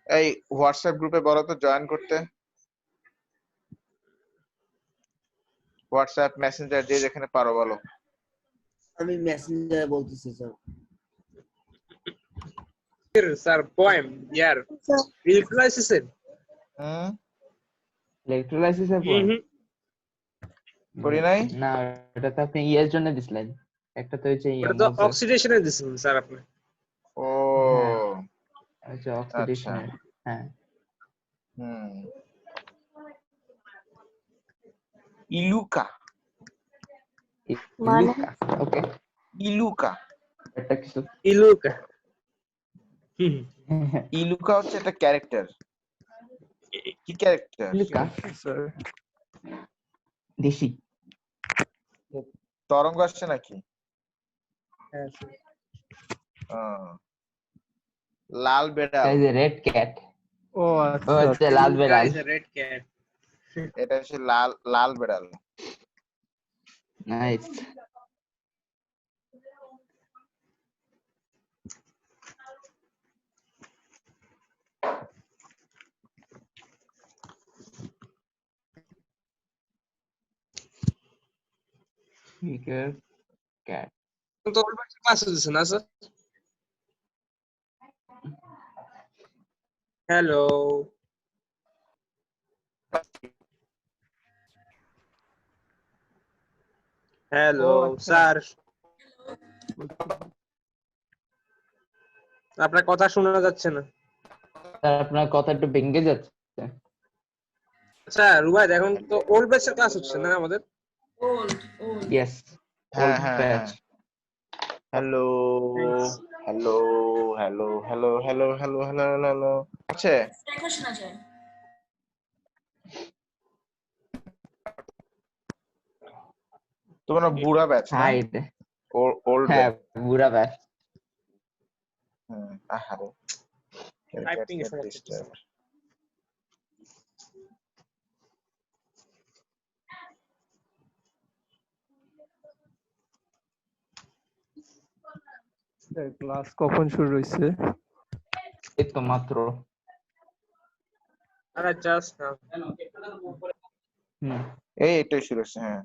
এই হোয়াটসঅ্যাপ গ্রুপে বলো তো জয়েন করতে, হোয়াটসঅ্যাপ মেসেঞ্জার যে যেখানে পারো বলো। আমি মেসেঞ্জারে বলতেছি স্যার। স্যার পোয়েম ইয়ার ইলেকট্রোলাইসিসের ইলেকট্রোলাইসিসের পর করি নাই। না, এটা তো আপনি ইয়ের জন্য দিছিলেন, একটা তো হচ্ছে ওটা তো অক্সিডেশনে দিছেন স্যার আপনি। ও আচ্ছা, অক্সিডেশনের। হ্যাঁ, ইলুকা, ইলুকা। ওকে, ইলুকা, এটা কিছু ইলুকা। ইলুকা হচ্ছে একটা ক্যারেক্টার। কি ক্যারেক্টার? ইলুকা স্যার দেশি। তরঙ্গ আসছে নাকি? হ্যাঁ স্যার। লাল বেড়াল, এই যে রেড ক্যাট। ও ও আচ্ছা হচ্ছে লাল বেড়াল। Red cat. এটা হচ্ছে লাল বেড়াল। নাইস। Bigger cat. তো ক্লাস হচ্ছে না স্যার? হ্যালো হ্যালো স্যার, আপনার কথা শোনা যাচ্ছে না স্যার আপনার কথা একটু ভেঙে যাচ্ছে। আচ্ছা রুবাই, এখন তো ওল্ড ব্যাচের ক্লাস হচ্ছে না আমাদের? ইয়েস, হ্যাঁ ওল্ড হ্যাঁ batch. Hello hello hello hello hello hello hello hello আছে। তোমরা বুড়া ব্যাচ না? হাই। ওল্ড হ্যাঁ, ব্যাচ। বুড়া ব্যাচ। আহারে টাইপিং এর সমস্যা হচ্ছে। ক্লাস কখন শুরু হয়েছে? এই তো মাত্র। আরে জাস্ট না। এটাই শুরু হচ্ছে। হ্যাঁ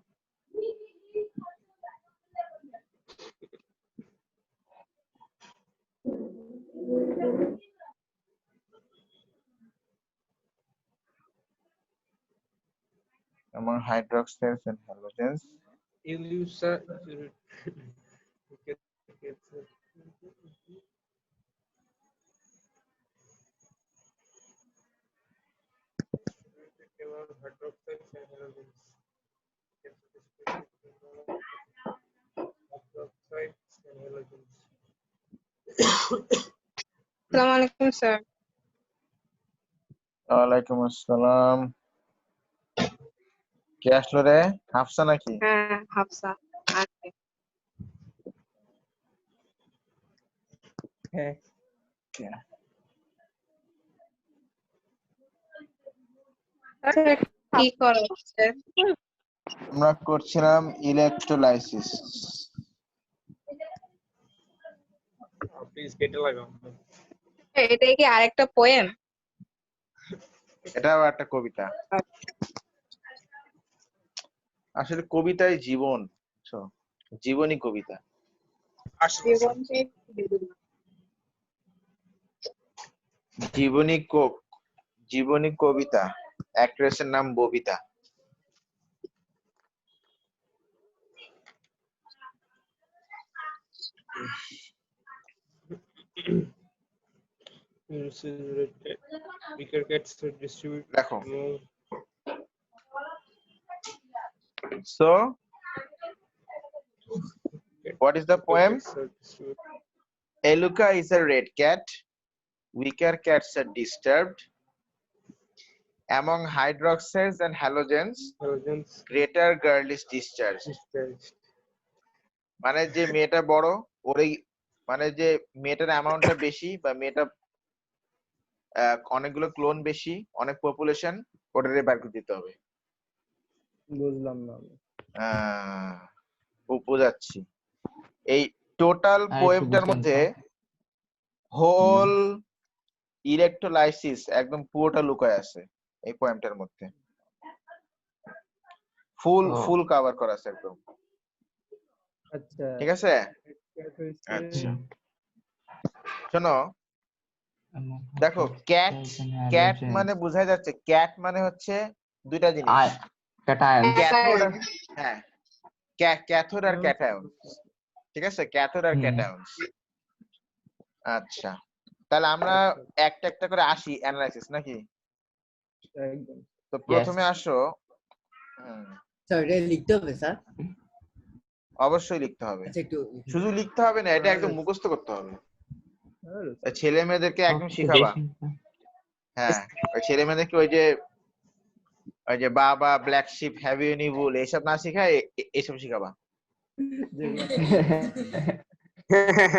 among hydroxyls and halogens ইলিউসা আসসালামু আলাইকুম স্যার। ওয়ালাইকুম আসসালাম। কে আসলো রে? হাফসা নাকি? হ্যাঁ হাফসা আছে। হ্যাঁ কি করা হচ্ছে? আমরা করছিলাম ইলেকট্রোলাইসিস। প্লিজ কেটে লাগাও। এটা কি আরেকটা পোয়েম? এটাও একটা কবিতা। আসলে কবিতাই জীবন, জীবনী কবিতা। জীবনী কবিতা। অ্যাক্ট্রেসের নাম ববিতা। দেখো so what is the poem? Eluka is a red cat, weaker cats are disturbed. Among hydroxyls and halogens, greater girl is discharged. মানে যে মেয়েটা বড় ওরই, মানে যে মেয়েটার অ্যামাউন্টটা বেশি বা মেয়েটা অনেকগুলো ক্লোন বেশি, অনেক পপুলেশন, ওটারে বার করে দিতে হবে। বুঝলাম না। বোঝাচ্ছি। এই টোটাল পোয়েমটার মধ্যে হোল ইলেকট্রোলাইসিস একদম পুরোটা লুকায় আছে এই পোয়েমটার মধ্যে, ফুল ও। ফুল কভার করা আছে একদম, আচ্ছা ঠিক আছে? cat হইছে- আচ্ছা শোনো, দেখো ক্যাট মানে বোঝা যাচ্ছে, ক্যাট মানে হচ্ছে দুইটা জিনিস, ক্যাটায়ন। ক্যাথোড, হ্যাঁ ক্যাথোড আর ক্যাটায়ন, ঠিক আছে? ক্যাথোড আর ক্যাটায়ন। আচ্ছা, তাহলে আমরা একটা একটা করে আসি অ্যানালাইসিস নাকি? একদম তো প্রথমে আসো, স্যার এটা লিখতে হবে স্যার? অবশ্যই লিখতে হবে, আচ্ছা একটু শুধু লিখতে হবে না, এটা একদম মুখস্থ করতে হবে। আর ছেলে মেয়েদেরকে একদম শিখাবা, হ্যাঁ ওই ছেলে মেয়েদেরকে ওই যে বাবা black sheep have you any wool এইসব না শিখায় এইসব শিখাবা,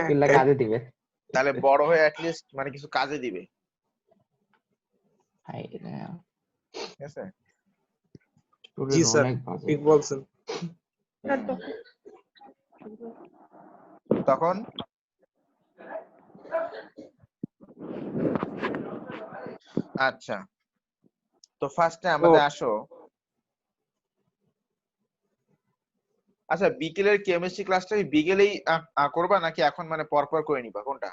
এগুলা কাজে দিবে। তাহলে বড় হয়ে অ্যাটলিস্ট মানে কিছু কাজে দিবে, ঠিক আছে? জি স্যার, অনেক বাজে। ঠিক বলছেন। তখন আচ্ছা, তো ফার্স্টে আমাদের আসো, আচ্ছা বিকেলের কেমিস্ট্রি ক্লাসটা বিকেলেই করবা নাকি এখন মানে পরপর করে নিবা, কোনটা?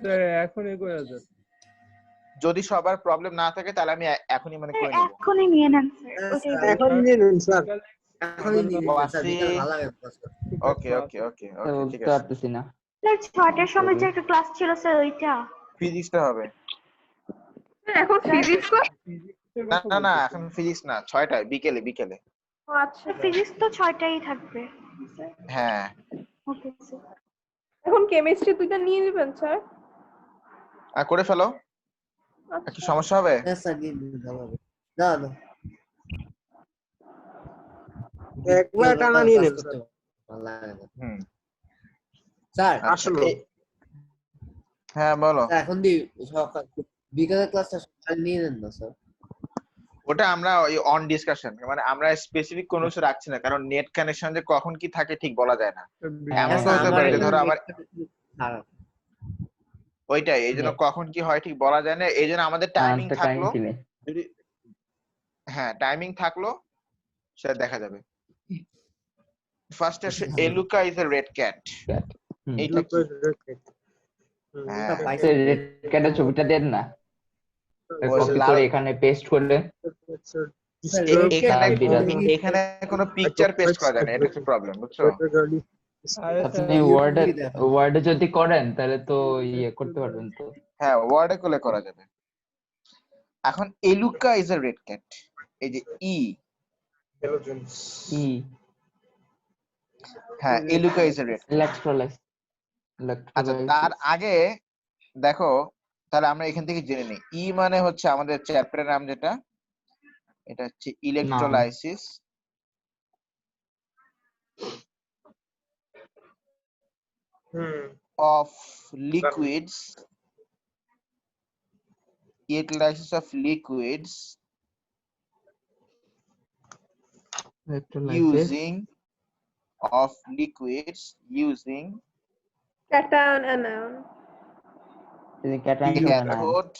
স্যার এখনই করে দেন। যদি সবার প্রবলেম না থাকে তাহলে আমি এখনই মানে করে নিব। এখনই নিয়ে নেন স্যার, ওটাই স্যার, এখন নিয়ে নিন স্যার। এখনই নিয়ে নিন স্যার, ওয়াসি- বিকাল ভালো লাগে ক্লাস করতে। ওকে ওকে ওকে ওকে বলতে ঠিক আছে, পারতেছি না। স্যার 6টার সময় যে একটা ক্লাস ছিল স্যার ওইটা। ফিজিক্সটা হবে। এখন ফিজিক্স না না না এখন ফিজিক্স না, 6টায় বিকেলে বিকেলে। ও আচ্ছা, ফিজিক্স তো 6টায় থাকবে স্যার। হ্যাঁ ওকে স্যার। এখন কেমিস্ট্রি দুইটা নিয়ে নেবেন স্যার? করে ফেলো, কি সমস্যা হবে? হ্যাঁ স্যার নিয়ে নিন, ভালো হবে। না না একবার টানা নিয়ে নেন ক্লাস স্যার। করতে ভালো লাগে না। হুম স্যার আসলে হ্যাঁ বলো, স্যার, এখন দি সকাল বিকালের ক্লাসটা সকালে নিয়ে নেন না স্যার। ওটা আমরা ওই অন ডিসকাশন, মানে আমরা স্পেসিফিক কোনো কিছু রাখছি না, কারণ নেট কানেকশন যে কখন কি থাকে ঠিক বলা যায় না। এমন হ্যাঁ, হতে স্যার, পারে যে আমার ধরো এখানে আমার খারাপ। ওইটাই, এই জন্য কখন কি হয় ঠিক বলা যায় না, এই জন্য আমাদের টাইমিং থাকলো, যদি হ্যাঁ টাইমিং থাকলো সেটা দেখা যাবে। ফার্স্ট আসে এলুকা ইজ এ রেড ক্যাট, এইটা কি? হ্যাঁ পাইছি। রেড ক্যাটের ছবিটা দেন না, ওই কপি লাল- করে এখানে পেস্ট করলে। স্যার, red এখানে cat বিরাট। এখানে কোনো পিকচার পেস্ট করা যায় না, এটা হচ্ছে প্রবলেম, বুঝছো? আপনি ওয়ার্ডে যদি করেন তাহলে তো ইয়ে করতে পারবেন তো। হ্যাঁ ওয়ার্ডে করলে করা যাবে। এখন এলুকা ইজ এ রেড ক্যাট, এই যে ই, ই হ্যাঁ এলুকা ইজ এ রেড। ইলেকট্রোলাইস। আচ্ছা তার আগে দেখো, তাহলে আমরা এখান থেকে জেনে নিই, ই মানে হচ্ছে আমাদের চ্যাপ্টারের নাম যেটা, এটা হচ্ছে electrolysis of liquids, electrolysis of liquids using cation anion. cathode,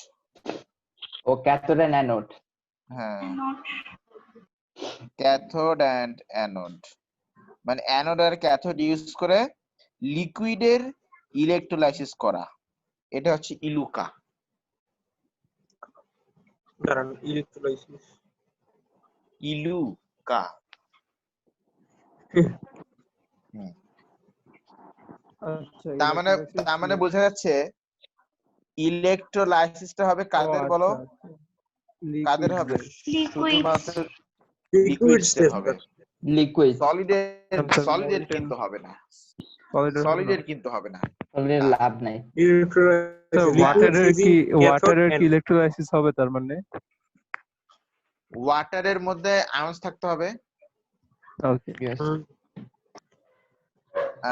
ও ক্যাথোড এন্ড অ্যানোড। হ্যাঁ ক্যাথোড অ্যান্ড অ্যানোড, মানে অ্যানোড আর ক্যাথোড ইউজ করে লিকুইডের ইলেকট্রোলাইসিস করা, এটা হচ্ছে ইলুকা। ইলুকা তার মানে বোঝা যাচ্ছে ইলেকট্রোলাইসিসটা হবে কাদের বলো, কাদের হবে? শুধুমাত্র লিকুইডসের হবে, লিকুইড। সলিডের কিন্তু হবে না, সলিডের কিন্তু হবে না। সলিডের লাভ নাই। ওয়াটারের কি ইলেকট্রোলাইসিস হবে তার মানে? ওয়াটারের মধ্যে আয়ন্স থাকতে হবে। ওকে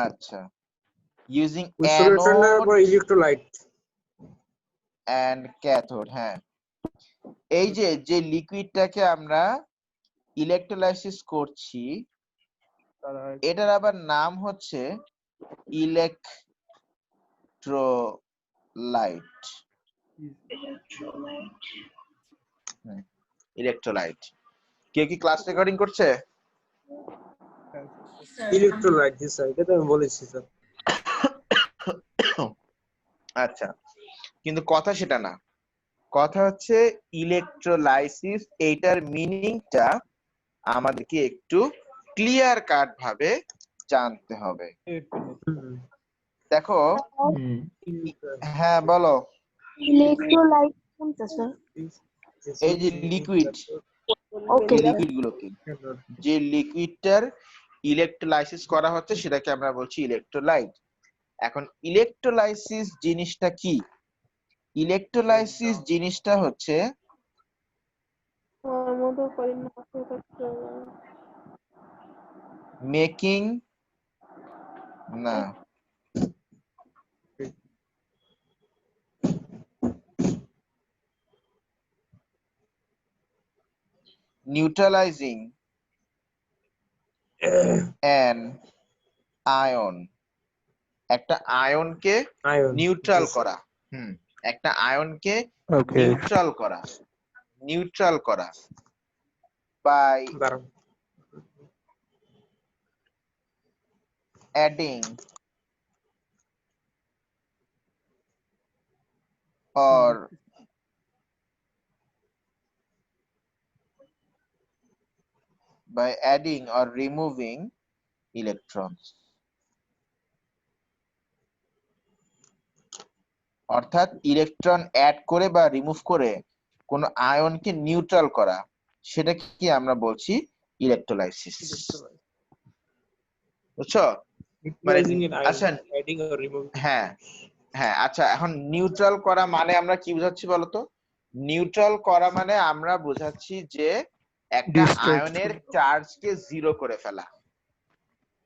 আচ্ছা, using anode electrolyte and cathode, হ্যাঁ এই যে লিকুইডটাকে আমরা ইলেকট্রোলাইসিস করছি এটার আবার নাম হচ্ছে ইলেকট্রোলাইট। Light, Electrolyte. ইলেকট্রোলাইট। কে কি ক্লাস রেকর্ডিং করছে? ইলেকট্রোলাইট, জি স্যার, এটা তো আমি বলেছি স্যার। আচ্ছা, কিন্তু কথা সেটা না, কথা হচ্ছে ইলেকট্রোলাইসিস, এইটার মিনিংটা আমাদেরকে একটু ক্লিয়ার কাট ভাবে জানতে হবে। দেখো, হুম হ্যাঁ বলো। Electrolyte কোনটা স্যার? এই যে লিকুইড, ওকে লিকুইড গুলোকে, যে লিকুইডটার ইলেকট্রোলাইসিস করা হচ্ছে সেটাকে আমরা বলছি ইলেকট্রোলাইট। এখন ইলেকট্রোলাইসিস জিনিসটা কি? ইলেকট্রোলাইসিস জিনিসটা হচ্ছে আমার মতো করি না মেকিং, না, neutralizing an ion, একটা আয়নকে আয়ন, নিউট্রাল জি স্যার। করা। একটা আয়নকে ওকে নিউট্রাল করা, নিউট্রাল করা বাই দাঁড়ান। adding or by adding or removing electrons, অর্থাৎ ইলেকট্রন অ্যাড করে বা রিমুভ করে কোন আয়নকে নিউট্রাল করা, সেটা কি আমরা বলছি ইলেকট্রোলাইসিস। বুঝছো? মানে Neutralizing an ion, আচ্ছা, adding or removing. হ্যাঁ হ্যাঁ, আচ্ছা, এখন নিউট্রাল করা মানে আমরা কি বোঝাচ্ছি বলতো? নিউট্রাল করা মানে আমরা বোঝাচ্ছি যে একটা Distract. আয়নের চার্জকে জিরো করে ফেলা,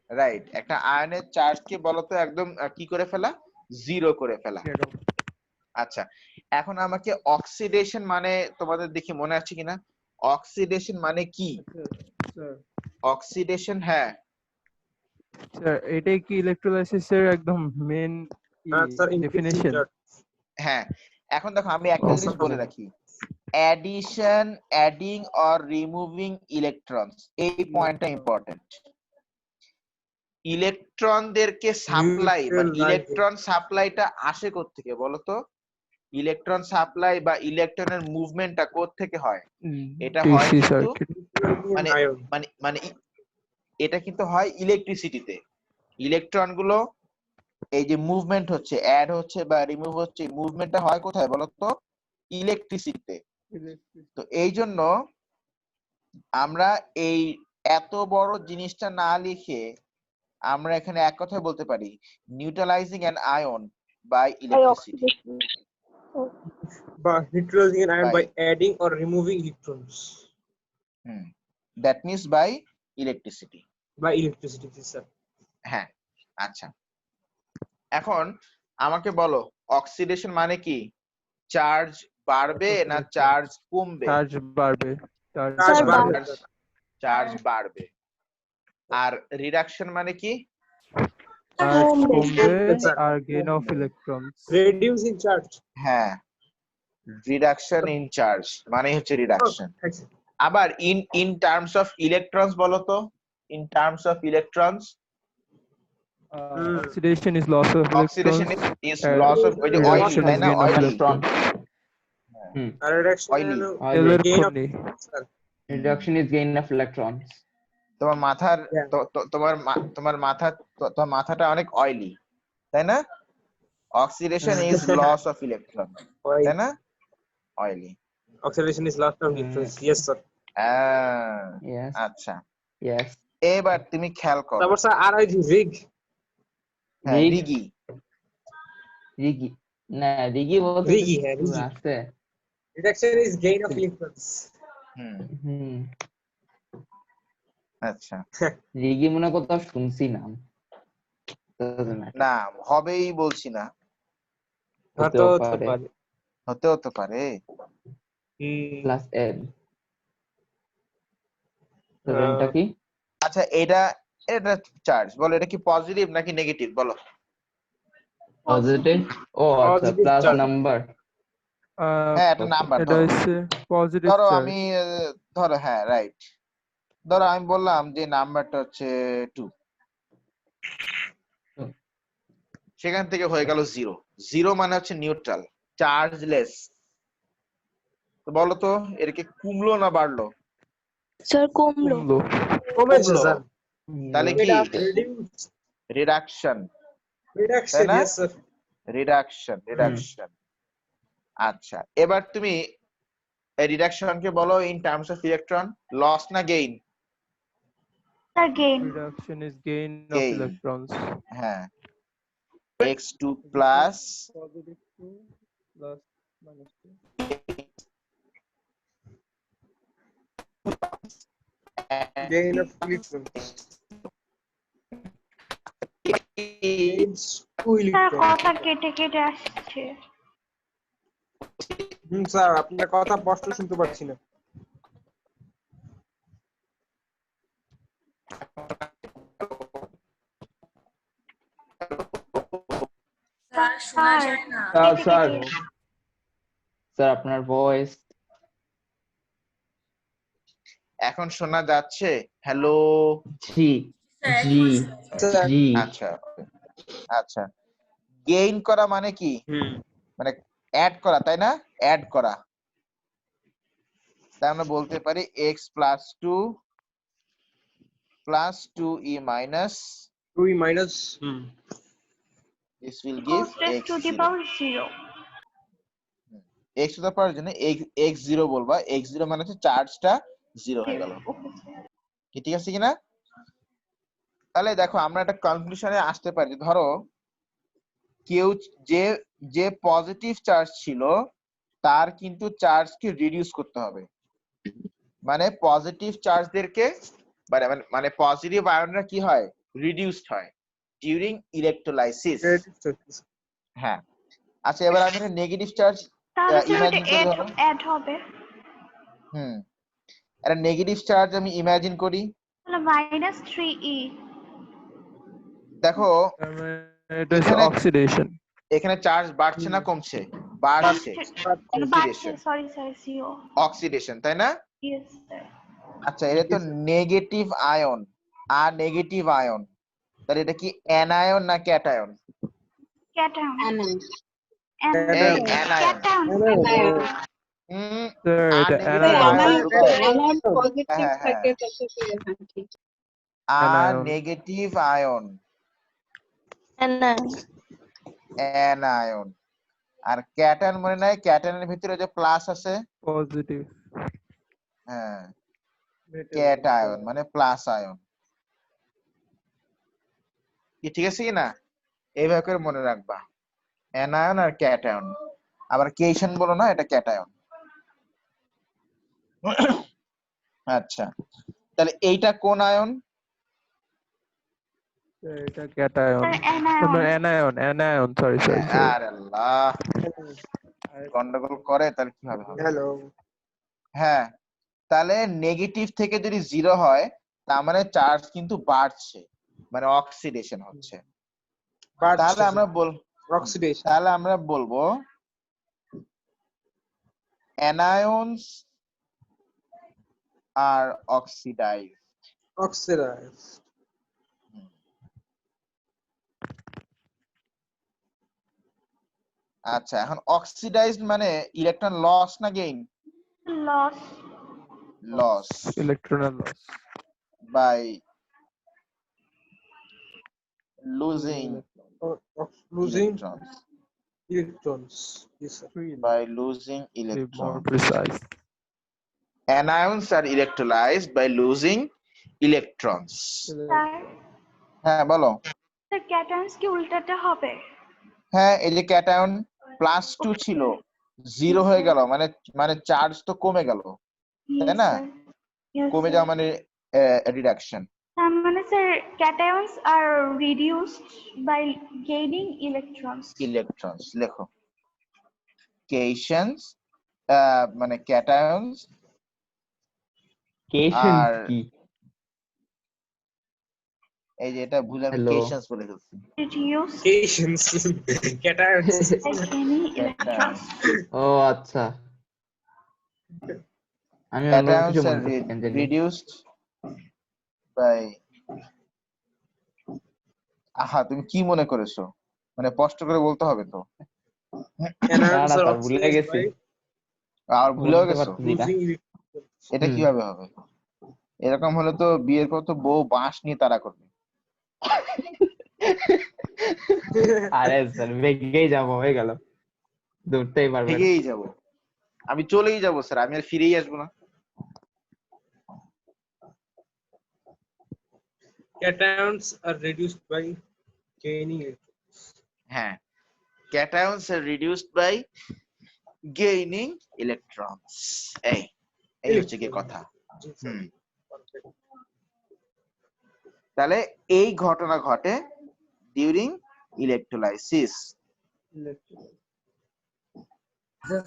রাইট? একটা আয়নের চার্জকে বলতো একদম কি করে ফেলা? জিরো করে ফেলা। আচ্ছা, এখন আমাকে অক্সিডেশন মানে তোমাদের দেখি মনে আছে কিনা, অক্সিডেশন মানে কি? অক্সিডেশন, হ্যাঁ স্যার এটাই কি ইলেকট্রোলাইসিসের একদম মেন স্যার, ডেফিনেশন? হ্যাঁ, এখন দেখো আমি একটা জিনিস বলে রাখি, addition, adding or removing electrons, এই পয়েন্টটা ইম্পর্টেন্ট। ইলেকট্রনদেরকে সাপ্লাই বা ইলেকট্রন সাপ্লাইটা আসে কোত্থেকে বলতো? ইলেকট্রন সাপ্লাই বা ইলেকট্রনের মুভমেন্টটা কোত্থেকে হয়? এটা হয় ডিসি কিন্তু সার্কিট। মানে আয়ন, মানে মানে এটা কিন্তু হয় ইলেকট্রিসিটিতে। ইলেকট্রন গুলো এই যে মুভমেন্ট হচ্ছে, অ্যাড হচ্ছে বা রিমুভ হচ্ছে, মুভমেন্টটা হয় কোথায় বলতো? ইলেকট্রিসিটিতে। তো এই জন্য আমরা এই এত বড় জিনিসটা না লিখে আমরা এখানে এক কথায় বলতে পারি neutralizing an ion by electricity. বা neutralizing an ion by Right. adding or removing electrons that means by electricity. by electricity, জি স্যার। হ্যাঁ, আচ্ছা, এখন আমাকে বলো অক্সিডেশন মানে কি? চার্জ বাড়বে না চার্জ কমবে? চার্জ বাড়বে, চার্জ বাড়বে, চার্জ বাড়বে। আর রিডাকশন মানে কি? চার্জ কমবে স্যার। আর gain of electrons. reducing charge, হ্যাঁ, রিডাকশন ইন চার্জ মানে হচ্ছে রিডাকশন। আবার ইন টার্মস অফ ইলেকট্রনস বলো তো, in terms of electrons oxidation is loss of oxidation electrons, is loss of, ওই যে অয়েলি, তাই না? অয়েলি, আর reduction Oily. ইলেকট্রনি। reduction is gain of electrons. তোমার মাথার তোমার মাথাটা অনেক অয়েলি, তাই না? Oxidation is loss of electron, তাই না? Oily. oxidation is loss of electrons, yes sir. Yes. আচ্ছা, Yes. এবার তুমি খেয়াল করো। তারপর স্যার আর হয় রিগ, হ্যাঁ, রিগ। রিগি। রিগি না, রিগি বলতে রিগি, হ্যাঁ, রিগি। আছে। reduction is gain of electrons. হুম, আচ্ছা, রিগি মনে কোথাও শুনছি নাম, না হবেই বলছি না, হতেও হতে পারে। পারে। হতেও তো পারে। প্লাস এন এটা কি? আচ্ছা, এটা চার্জ বলো, এটা কি পজিটিভ নাকি নেগেটিভ বলো? পজিটিভ ও আচ্ছা Positive প্লাস charge. নাম্বার হ্যাঁ একটা ওকে নাম্বার এটা ধরো হচ্ছে পজিটিভ ধরো চার্জ। আমি ধরো হ্যাঁ রাইট ধরো আমি বললাম যে নাম্বারটা হচ্ছে 2 সেখান থেকে হয়ে গেল 0 0 মানে হচ্ছে নিউট্রাল চার্জলেস তো বলো তো এর কি কমলো না বাড়লো স্যার কমলো। কমলো। কমেছে কমলো। স্যার। তাহলে কি Reduce. রিডাকশন Reduction, না? yes sir. রিডাকশন আচ্ছা এবার তুমি এই রিডাকশনকে বলো in terms of electron loss না gain sir gain. Reduction is gain of Gain. electrons. হ্যাঁ x2 plus Positive 2 plus minus 2. Gain of electrons. Gains 2 sir electrons. কথা কেটে কেটে আসছে। স্যার আপনার কথা স্পষ্ট শুনতে পাচ্ছি না। স্যার স্যার কেটে স্যার কেটে স্যার আপনার ভয়েস এখন শোনা যাচ্ছে হ্যালো জি জি স্যার জি আচ্ছা আচ্ছা গেইন করা মানে কি মানে অ্যাড করা তাই না অ্যাড করা তাই আমরা বলতে পারি x plus 2 plus 2e minus 2 minus this will give two x the 0 power 0। x to the power জন্য x 0 বলবা x 0 মানে হচ্ছে চার্জটা 0 হয়ে গেল কি ঠিক আছে কিনা তাহলে দেখো আমরা একটা কনক্লুশনে আসতে পারি ধরো কেউ যে যে পজিটিভ চার্জ ছিল তার কিন্তু চার্জকে রিডিউস করতে হবে মানে পজিটিভ চার্জদেরকে মানে পজিটিভ আয়নরা কি হয় রিডিউসড হয় ডিউরিং ইলেকট্রোলাইসিস হ্যাঁ আচ্ছা এবার আমি নেগেটিভ চার্জ তাহলে স্যার ইমাজিন করি এটা ধরো অ্যাড হবে। একটা নেগেটিভ চার্জ আমি ইমাজিন করি তাহলে -3e। দেখো এটা হচ্ছে এখানে- অক্সিডেশন। এখানে চার্জ বাড়ছে না কমছে বাড়ছে বাড়ছে, সরি স্যার সিও। অক্সিডেশন তাই না ইয়েস স্যার। আচ্ছা এটা তো নেগেটিভ আয়ন আর নেগেটিভ আয়ন তাহলে এটা কি অ্যানায়ন না ক্যাটায়ন ক্যাটায়ন। এই অ্যানায়ন স্যার আর এটা নেগেটিভ অ্যানায়ন। আর Anion. Negative ion anion. Anion আর ক্যাটায়ন মনে নাই ক্যাটায়নের ভিতরে যে প্লাস আছে পজিটিভ। হ্যাঁ ক্যাটায়ন মানে প্লাস আয়ন কি ঠিক আছে কি না এইভাবে করে মনে রাখবা অ্যানায়ন আর ক্যাটায়ন আবার কেশন বলো না এটা ক্যাটায়ন আচ্ছা তাহলে এইটা কোন আয়ন এটা ক্যাটায়ন। অ্যানায়ন। Anion sorry. আরে আল্লাহ গন্ডগোল করে তাহলে কিভাবে হবে হ্যালো হ্যাঁ তাহলে নেগেটিভ থেকে যদি 0 হয় তার মানে চার্জ কিন্তু বাড়ছে মানে অক্সিডেশন হচ্ছে তাহলে আমরা অক্সিডেশন তাহলে আমরা বলবো anions are oxidized অক্সিডাইজ আচ্ছা এখন অক্সিডাইজড মানে ইলেকট্রন লস না gain loss. Loss ইলেকট্রনাল loss. by losing losing electrons electrons yes sir by losing Be more electrons precise. anions are electrolyzed by losing electrons sir হ্যাঁ বলো sir ক্যাটায়নস কি উল্টাতে হবে? হ্যাঁ এই যে ক্যাটায়ন +2 ছিল 0 হয়ে গেল মানে মানে চার্জ তো কমে গেল তাই না কমে যাওয়া মানে রিডাকশন তার মানে স্যার ক্যাটায়নস আর reduced by gaining electrons. Electrons লেখো কেশনস মানে ক্যাটায়নস কেশন আর কি এই যে এটা ভুল আমি Hello. কেশনস বলে ফেলছি। reduced Cations. Cations. by gaining electrons. ও আচ্ছা, আমি অন্য Cations কিছু are মনে করছি কেন জানি। reduced by তুমি কি মনে করেছো? মানে স্পষ্ট করে বলতে হবে তো। Anions are স্যার, ভুলে oxidized গেছি। by আর ভুলেও বলতে গেছো? পারতেছি না। losing electrons. এটা হুম। কিভাবে হবে? এরকম হলে তো বিয়ের পর তো বউ বাঁশ নিয়ে তাড়া করবে। আরে স্যার, ভেগেই যাবো, হয়ে গেল, ধরতেই পারবে না। থেকেই যাব, আমি চলেই যাব স্যার, আমি আর ফিরেই আসবো না। Cations are reduced by gaining electrons. হ্যাঁ, cations are reduced by gaining electrons। এই হচ্ছে কি কথা। হুম, তাহলে এই ঘটনা ঘটে ডিউরিং ইলেকট্রোলাইসিস।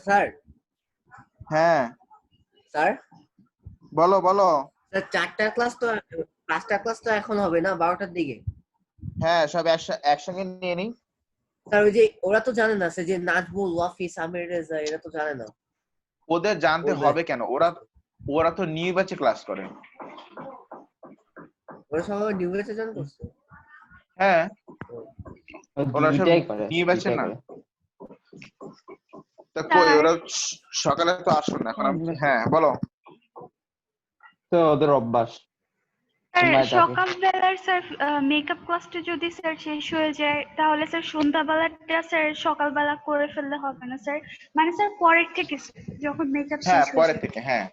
স্যার হ্যাঁ স্যার বলো বলো। স্যার 4টা ক্লাস তো 5টা ক্লাস তো এখন হবে না 12টার দিকে। হ্যাঁ, সব একসঙ্গে নিয়ে নিই। স্যার ওই যে ওরা তো জানে না স্যার, যে নাজমুল, ওয়াফি, সামির রেজা এরা তো জানে না। ওদের জানতে হবে কেন? ওরা তো নিউ ব্যাচে ক্লাস করে। ওরা সবাই নিউ ব্যাচে জয়েন করছে। হ্যাঁ, ওরা সব দুইটাই করে, নিউ ব্যাচে দুইটাই না। করে। তা কই ওরা সকালে তো আসুন না এখন। হ্যাঁ বলো। তো ওদের অভ্যাস। স্যার সময় থাকে। সকালবেলার স্যার মেকআপ ক্লাসটা যদি স্যার শেষ হয়ে যায় তাহলে স্যার সন্ধ্যাবেলাটা স্যার সকালবেলা করে ফেললে হবে না স্যার? মানে স্যার পরের থেকে যখন মেকআপ হ্যাঁ, শেষ হয়ে পরের যাবে। থেকে। হ্যাঁ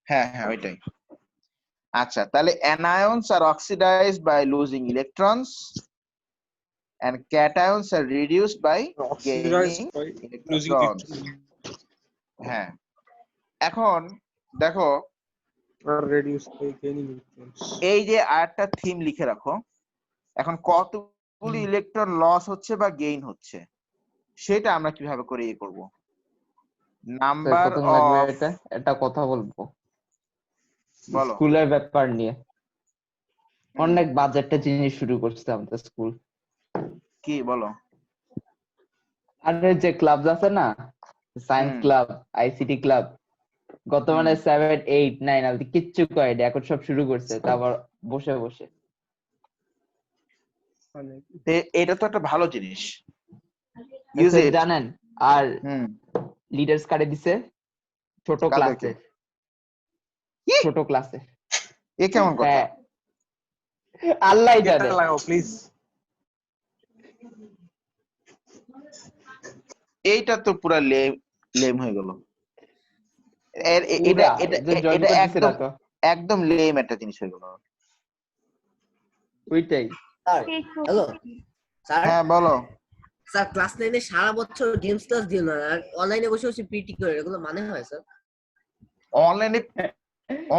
হ্যাঁ হ্যাঁ, ওইটাই। আচ্ছা, তাহলে anions are oxidized by losing electrons and cations are reduced by Oxidized gaining by losing electrons। electrons. হ্যাঁ, এখন দেখো Are reduced by gaining electrons. এই যে আরেকটা থিম লিখে রাখো। এখন কতগুলি ইলেকট্রন লস হচ্ছে বা গেইন হচ্ছে সেটা আমরা কিভাবে করে করব? নাম্বার প্রথম লাগবে অফ, এটা কথা বলবো বলো। স্কুলের ব্যাপার নিয়ে। অনেক বাজেটটা জিনিস শুরু করছে আমাদের স্কুল। কি বলো? আর যে ক্লাব আছে না, সায়েন্স হুম। ক্লাব, আইসিটি ক্লাব, গত মানে 7, 8, 9 আর কিচ্ছু করেনি, এখন সব শুরু করছে, তারপর বসে বসে। এটা তো একটা ভালো জিনিস, ইউজ ইট। জানেন আর লিডার্স কার্ডে দিছে ছোট কাদেরকে? ক্লাসে, ছোট ক্লাসে। এ কেমন কথা? হ্যাঁ, আল্লাহ জানে। লাগাও প্লিজ। এইটা তো পুরা লেম হয়ে গেল। পুরা, এটা যে জয়েন এটা করতেছে না তো, একদম লেম একটা জিনিস হয়ে গেল। ওইটাই। Sir hello sir. হ্যাঁ বলো। স্যার ক্লাস 9 সারা বছর গেমস ক্লাস দিল না, আর অনলাইনে বসে বসে পিটি করে, এগুলো মানে হয় স্যার?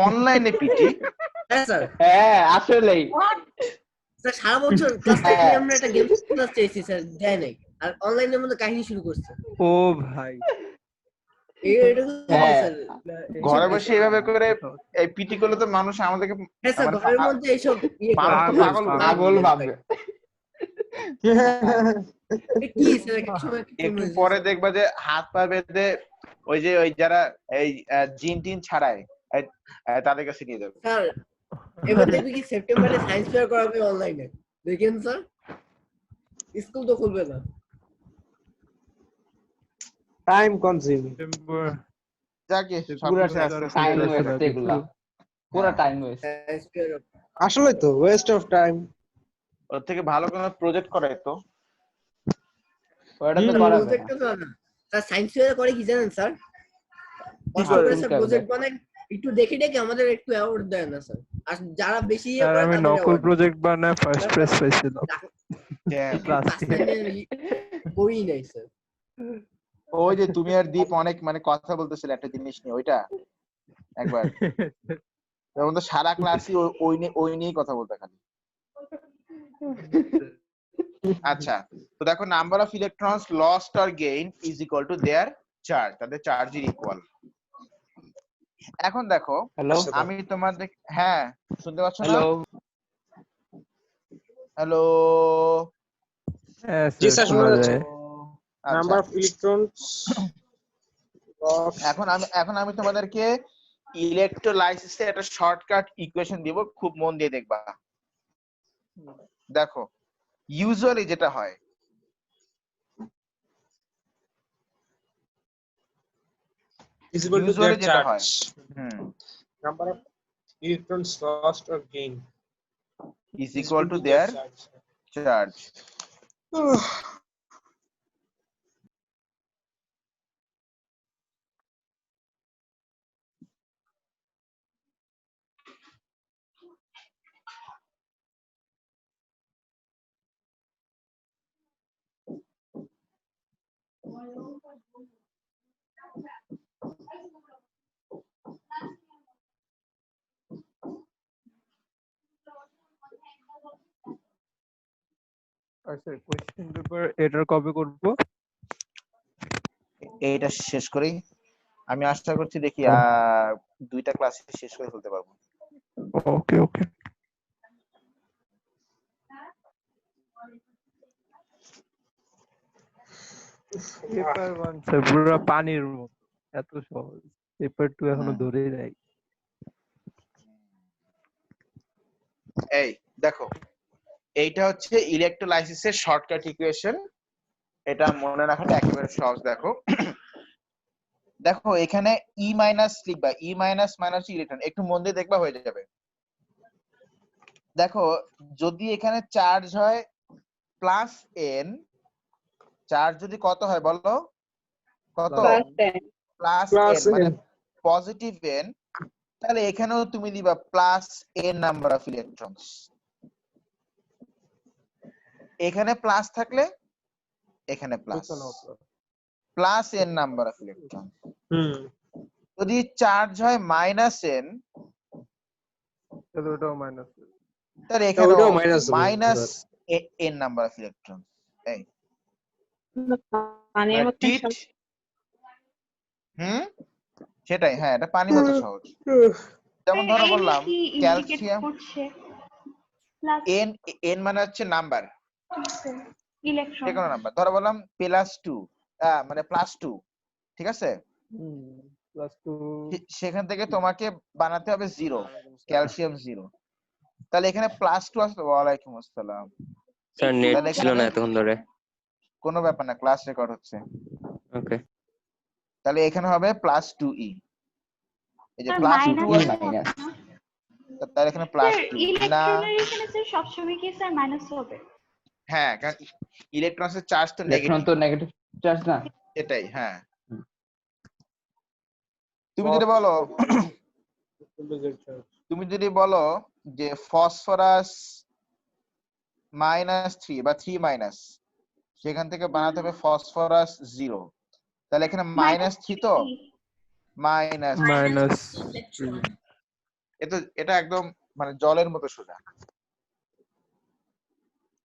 অনলাইনে পিটি? হ্যাঁ স্যার। হ্যাঁ আসলেই স্যার সারা বছর ক্লাস 9 আমরা একটা গেমস ক্লাস চেয়েছি স্যার, দেয় নাই, আর অনলাইনের মধ্যে কাহিনী শুরু করছে। ও ভাই, এটা তো স্যার ঘরে বসে এভাবে করে এই পিটি করলে তো মানুষ আমাদেরকে হ্যাঁ স্যার মানে ঘরের মধ্যে এইসব পাগল ভাববে। কি স্যার একটা সময় একটু পরে দেখবা যে হাত পা বেঁধে ওই যারা এই জিন টিন ছাড়ায় তাদের কাছে নিয়ে যাবে। স্যার এবার দেখবি কি সেপ্টেম্বরে সায়েন্স ফেয়ার করাবে অনলাইনে, দেখেন স্যার, স্কুল তো খুলবে না। Time consuming. যাকে পুরো টাইম ওয়েস্ট, এগুলা পুরো টাইম ওয়েস্ট। সায়েন্স ফেয়ার আসলে তো ওয়েস্ট অফ টাইম। ওর থেকে ভালো কোনো প্রজেক্ট করে তো। ওটা তো করা যাবে প্রজেক্ট তো না স্যার, সায়েন্স ফেয়ার করে কি জানেন স্যার? কষ্ট করে স্যার প্রজেক্ট বানায়, একটু দেখে দেখে আমাদের একটু অ্যাওয়ার্ড দেয় না স্যার, আর যারা বেশি ইয়ে করে আমি তাদের নকল অ্যাওয়ার্ড প্রজেক্ট বানায় ফার্স্ট প্রাইজ পাইছিলাম ক্লাস 10। করি নাই স্যার। ওই যে তুমি আর দীপ অনেক মানে কথা বলতেছিলে একটা জিনিস নিয়ে, ওইটা একবার তখন তো সারা ক্লাসই ওই নিয়েই কথা বলতে খালি। আচ্ছা, তো দেখো number of electrons lost or gain is equal to their charge, তাদের চার্জের ইকুয়াল। এখন দেখো হ্যালো আমি তোমাদের, হ্যাঁ শুনতে পাচ্ছ না? হ্যালো হ্যালো জি স্যার শোনা যাচ্ছে। আচ্ছা নাম্বার অফ ইলেকট্রনস এখন আমি তোমাদেরকে ইলেকট্রোলাইসিসের একটা শর্টকাট ইকুয়েশন দিব, খুব মন দিয়ে দেখবা। দেখো ইউজুয়ালি যেটা হয়, is equal to usually their যেটা হয়, charge. Hmm, Number of electrons lost or gained is equal to their charge. আচ্ছা কোশ্চেন পেপার এটার কবে করব? এইটা শেষ করি, আমি আশা করছি দেখি দুইটা ক্লাস শেষ করে ফেলতে পারবো। ওকে ওকে। পেপার 1 স্যার পুরো পানির মতো, এত সহজ। পেপার 2 এখনো ধরেই নাই। এই দেখো, এইটা হচ্ছে ইলেকট্রোলাইসিসের শর্টকাট ইকুয়েশন, এটা মনে রাখাটা একেবারে সহজ। দেখো দেখো এখানে ই মাইনাস লিখবা, ই মাইনাস মাইনাস ইলেকট্রন, একটু মন দিয়ে দেখবা হয়ে যাবে। দেখো যদি এখানে চার্জ হয় প্লাস এন, চার্জ যদি কত হয় বলো, কত? প্লাস এন, মানে পজিটিভ এন, তাহলে এখানেও তুমি দিবা plus N number of electrons. এখানে প্লাস থাকলে এখানে plus, plus N number of electron. যদি চার্জ হয় মাইনাস এন, তাহলে ওটাও মাইনাস, তাহলে এখানেও minus N number of electron. এই সেটাই, হ্যাঁ এটা পানির মতো সহজ। যেমন ধরো বললাম ক্যালসিয়াম, এন, এন মানে হচ্ছে নাম্বার, যে কোনো নাম্বার। ধরো বললাম +2, মানে +2, ঠিক আছে? সেখান থেকে তোমাকে বানাতে হবে 0, ক্যালসিয়াম 0। তাহলে এখানে +2 আসলো। ওয়ালাইকুম আসসালাম স্যার, নেট ছিল না এতক্ষণ ধরে। কোনো ব্যাপার না, ক্লাস রেকর্ড হচ্ছে। ওকে, তাহলে এখানে হবে +2e, এই যে +2 মাইনাস, তাহলে এখানে +2 না, ইলেকট্রনের এখানে স্যার সবসময় কি স্যার মাইনাস হবে? হ্যাঁ কারণ ইলেকট্রনের চার্জ তো ইলেকট্রন তো নেগেটিভ চার্জ না, এটাই। হ্যাঁ তুমি যদি বলো যে ফসফরাস -3 বা 3 সেখান থেকে বানাতে হবে ফসফরাস 0, তাহলে এখানে -3 তো মাইনাস, এটা একদম মানে জলের মতো সোজা,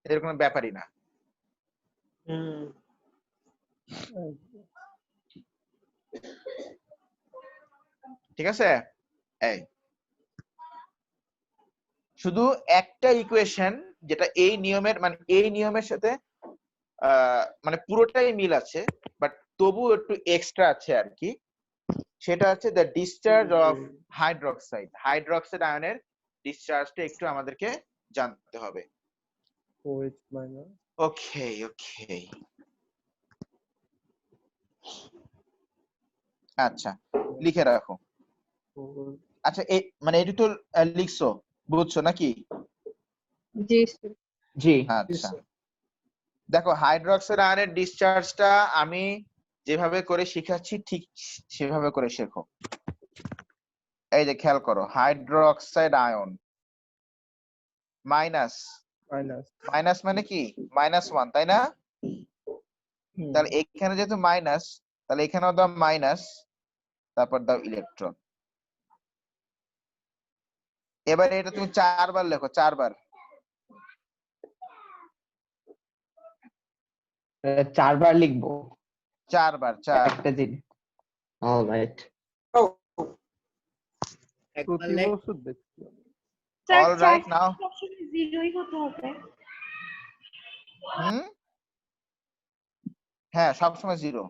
এর কোনো ব্যাপারই না। ঠিক আছে? এই শুধু একটা ইকুয়েশন যেটা এই নিয়মের, মানে এই নিয়মের সাথে মানে পুরোটাই মিল আছে, বাট তবু একটু এক্সট্রা আছে আর কি। সেটা হচ্ছে the discharge of hydroxide, hydroxide আয়নের ডিসচার্জটা একটু আমাদেরকে জানতে হবে। ওকে ওকে, আচ্ছা লিখে রাখো। আচ্ছা মানে এটি তো লিখছো, বুঝছো নাকি? জি জি। আচ্ছা দেখো হাইড্রোক্সাইড আয়নের ডিসচার্জটা আমি যেভাবে করে শিখাচ্ছি ঠিক সেভাবে করে শেখো। এই যে খেয়াল করো, হাইড্রোক্সাইড আয়ন মাইনাস, মাইনাস মানে কি -1, তাই না? তাহলে এখানে যেহেতু মাইনাস, তাহলে এখানেও দাও মাইনাস, তারপর দাও ইলেকট্রন। এবারে এটা তুমি 4 বার লেখো, 4 বার। 4 বার লিখবো? 4 বার, 4 একটা দিন। অলরাইট। স্যার অলরাইট নাও সবসময় জিরোই হতে হবে। হ্যাঁ সবসময় 0।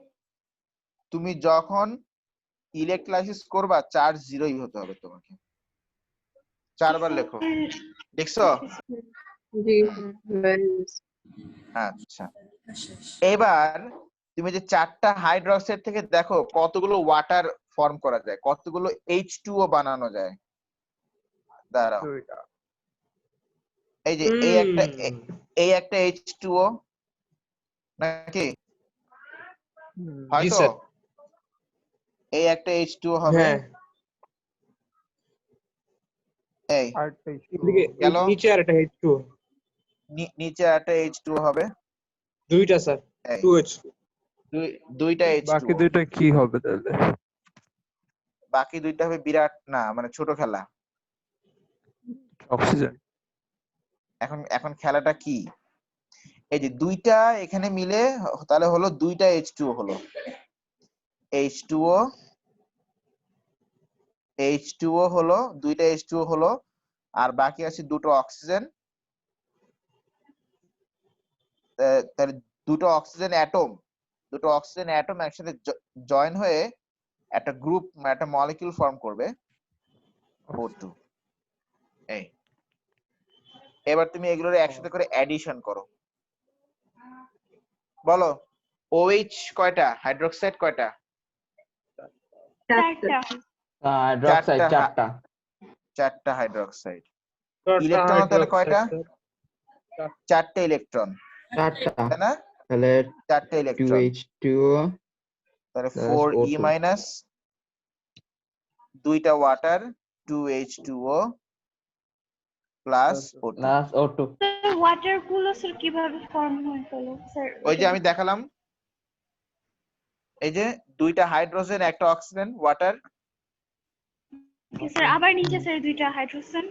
তুমি যখন ইলেকট্রোলাইসিস করবা চার্জ 0ই হতে হবে তোমাকে। 4 বার লেখো, দেখছো? জি আচ্ছা এবার তুমি যে 4টা হাইড্রোক্সাইড থেকে দেখো কতগুলো ওয়াটার ফর্ম করা যায়, কতগুলো H2O বানানো যায়। দাঁড়াও, এই যে এই একটা H2O নাকি হয়তো, স্যার। এই একটা H2O হবে। হ্যাঁ এই এদিকে গেল, নিচে আর একটা H2O। নিচে একটা H2O হবে। দুইটা স্যার, এই 2H2। দুইটা বাকি H2O। দুইটা কি হবে তাহলে? বাকি দুইটা হবে বিরাট না, মানে ছোট খেলা। অক্সিজেন। এখন খেলাটা কি, এই যে দুইটা এখানে মিলে তাহলে হলো দুইটা H2O হলো, H2O হলো দুইটা H2O হলো, আর বাকি আছে দুটো অক্সিজেন। তাহলে দুটো অক্সিজেন অ্যাটম একসাথে জয়েন হয়ে একটা গ্রুপ, একটা মলিকিউল ফর্ম করবে O2। এই এবার তুমি এগুলোর একসাথে করে অ্যাডিশন করো, বলো OH কয়টা, হাইড্রোক্সাইড কয়টা? 4টা। হাইড্রোক্সাইড 4টা। 4টা হাইড্রোক্সাইড। ইলেকট্রন তাহলে কয়টা? 4টে ইলেকট্রন, 4টা, তাই না? তাহলে 4টে ইলেকট্রন, 2H2O তাহলে plus 4E O2 মাইনাস দুইটা water 2H2O plus O2। plus O2। Sir water গুলো স্যার কিভাবে ফর্ম হয় তাহলে স্যার? ওই যে আমি দেখালাম, এই যে দুইটা হাইড্রোজেন একটা অক্সিজেন ওয়াটার। স্যার আবার নিচে স্যার দুইটা হাইড্রোজেন।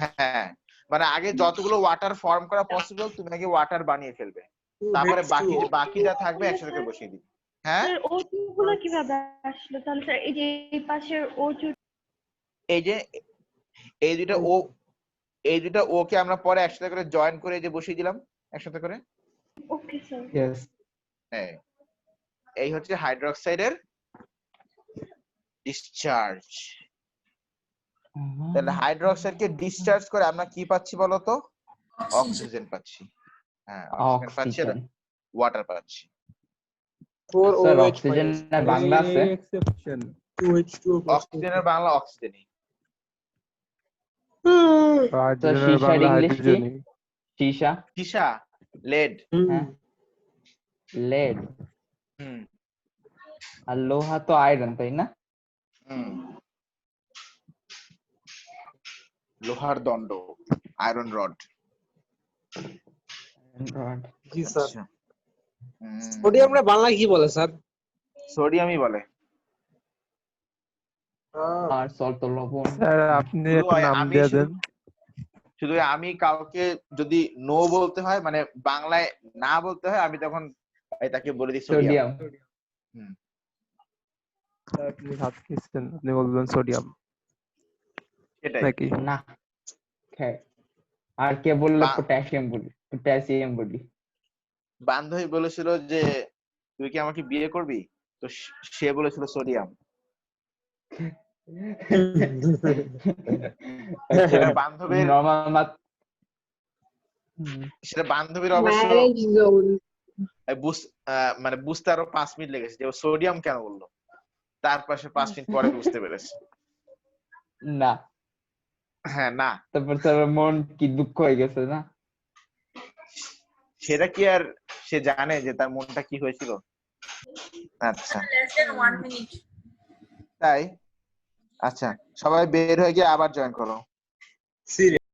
হ্যাঁ মানে আগে যতগুলো ওয়াটার ফর্ম করা পসিবল তুমি আগে ওয়াটার বানিয়ে ফেলবে, তারপরে বাকি যা থাকবে একসাথে করে বসিয়ে দিবে। হ্যাঁ স্যার O2 গুলো কিভাবে আসলো তাহলে স্যার? এই যে এই পাশের O2, এই যে এই দুইটা ও কে আমরা পরে একসাথে করে জয়েন করে যে বসিয়ে দিলাম একসাথে করে। Okay sir. Yes. হ্যাঁ এই হচ্ছে হাইড্রোক্সাইডের ডিসচার্জ। তাহলে হাইড্রোক্সাইডকে ডিসচার্জ করে আমরা কি পাচ্ছি বলতো? অক্সিজেন পাচ্ছি। হ্যাঁ অক্সিজেন পাচ্ছি আর ওয়াটার পাচ্ছি। 4OH অক্সিজেন না বাংলা আছে? এক্সেপশন। 2H2O অক্সিজেনের বাংলা অক্সিজেনই। হাইড্রোজেনের সীসার বাংলা ইংলিশ কি? হাইড্রোজেনই। সীসা, সীসা, লেড। হ্যাঁ লেড। হুম আর লোহা তো আয়রন, তাই না? হুম লোহার দণ্ড, আয়রন রড। জি স্যার। আচ্ছা সোডিয়ামটা বাংলা কি বলে স্যার? সোডিয়ামই বলে। আর সল্ট লবণ। স্যার আপনি শুধু একটা নাম আমি দিয়ে শুধু- দেন। শুধু আমি কাউকে যদি নো বলতে হয়, মানে বাংলায় না বলতে হয়, আমি তখন তাকে বলে দিই সোডিয়াম। সোডিয়াম। আপনি হাত খেয়েছেন, আপনি বলবেন সোডিয়াম সেটাই। নাকি? না আর কে বললে বা- পটাশিয়াম বলি। বান্ধবী বলেছিল যে তুই কি আমাকে বিয়ে করবি, তো সে বলেছিল সোডিয়াম। বান্ধবীর সেটা বান্ধবীর অবশ্য ম্যারেজ জোন। মানে বুঝতে আরো 5 মিনিট লেগেছে যে ও সোডিয়াম কেন বললো, তারপর সে 5 মিনিট পরে বুঝতে পেরেছে। না হ্যাঁ না, তারপর তার মন কি দুঃখ হয়ে গেছে না? সেটা কি আর সে জানে যে তার মনটা কি হয়েছিল? আচ্ছা তাই। আচ্ছা সবাই বের হয়ে গিয়ে আবার জয়েন করো। সিরিয়াস।